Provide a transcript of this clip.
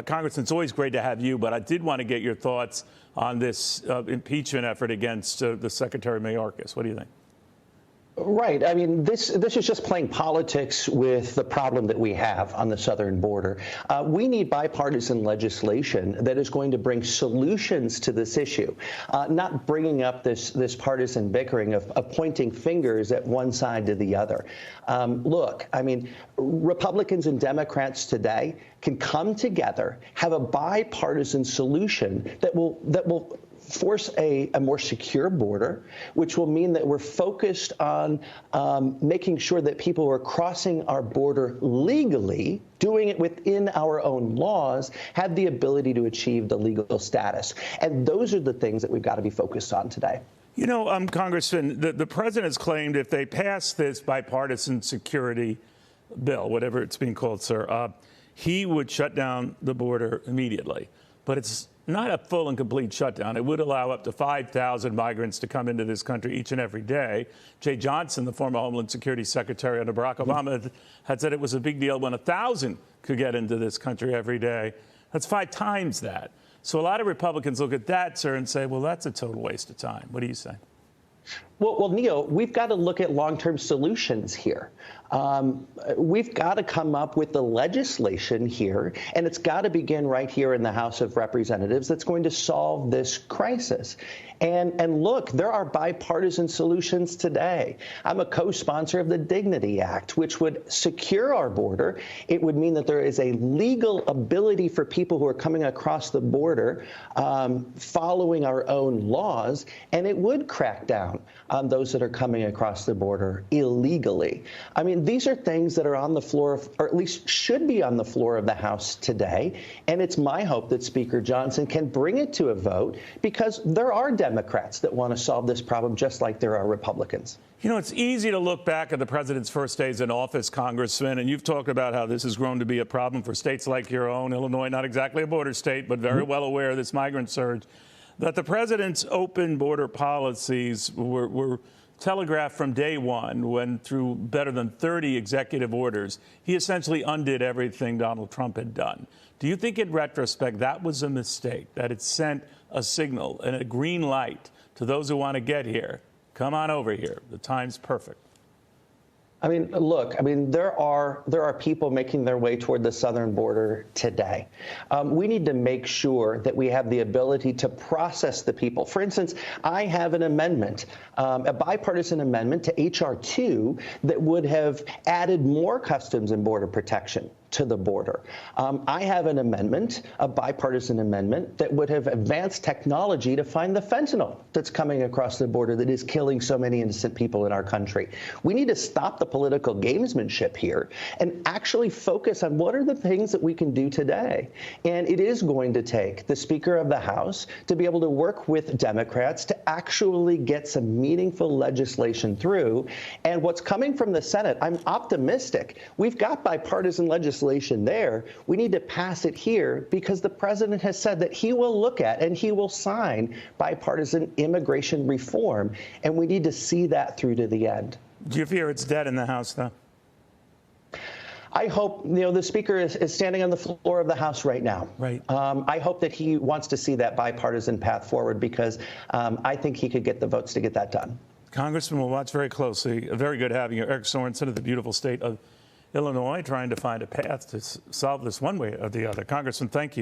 Congressman, it's always great to have you, but I did want to get your thoughts on this impeachment effort against the Secretary Mayorkas. What do you think? Right. I mean, this is just playing politics with the problem that we have on the southern border. We need bipartisan legislation that is going to bring solutions to this issue, not bringing up this partisan bickering of pointing fingers at one side to the other. Look, I mean, Republicans and Democrats today can come together, have a bipartisan solution that will force a more secure border, which will mean that we're focused on making sure that people who are crossing our border legally, doing it within our own laws, have the ability to achieve the legal status. And those are the things that we've got to be focused on today. You know, Congressman, the president has claimed if they pass this bipartisan security bill, whatever it's being called, sir, he would shut down the border immediately. But it's not a full and complete shutdown. It would allow up to 5,000 migrants to come into this country each and every day. Jay Johnson, the former Homeland Security Secretary under Barack Obama, had said it was a big deal when 1,000 could get into this country every day. That's 5 times that. So a lot of Republicans look at that, sir, and say, well, that's a total waste of time. What do you say? Well, Neil, we've got to look at long-term solutions here. We've got to come up with the legislation here, and it's got to begin right here in the House of Representatives that's going to solve this crisis. And look, there are bipartisan solutions today. I'm a co-sponsor of the Dignity Act, which would secure our border. It would mean that there is a legal ability for people who are coming across the border following our own laws, and it would crack down on those that are coming across the border illegally. I mean, these are things that are on the floor of, or at least should be on the floor of the House today. And it's my hope that Speaker Johnson can bring it to a vote, because there are Democrats that want to solve this problem just like there are Republicans. You know, it's easy to look back at the president's first days in office, Congressman, and you've talked about how this has grown to be a problem for states like your own, Illinois, not exactly a border state, but very well aware of this migrant surge, that the president's open border policies were telegraphed from day one, when through better than 30 executive orders, he essentially undid everything Donald Trump had done. Do you think in retrospect that was a mistake, that it sent a signal and a green light to those who want to get here? Come on over here. The time's perfect. I mean, look, I mean, there are people making their way toward the southern border today. We need to make sure that we have the ability to process the people. For instance, I have an amendment, a bipartisan amendment to H.R. 2 that would have added more customs and border protection to the border. I have an amendment, a bipartisan amendment, that would have advanced technology to find the fentanyl that's coming across the border that is killing so many innocent people in our country. We need to stop the political gamesmanship here and actually focus on what are the things that we can do today. And it is going to take the Speaker of the House to be able to work with Democrats to actually get some meaningful legislation through. And what's coming from the Senate, I'm optimistic. We've got bipartisan legislation there. We need to pass it here because the president has said that he will look at and he will sign bipartisan immigration reform. And we need to see that through to the end. Do you fear it's dead in the House, though? I hope, you know, the Speaker is standing on the floor of the House right now. Right. I hope that he wants to see that bipartisan path forward, because I think he could get the votes to get that done. Congressman, we'll watch very closely. Very good having you. Eric Sorensen of the beautiful state of Illinois, trying to find a path to solve this one way or the other. Congressman, thank you.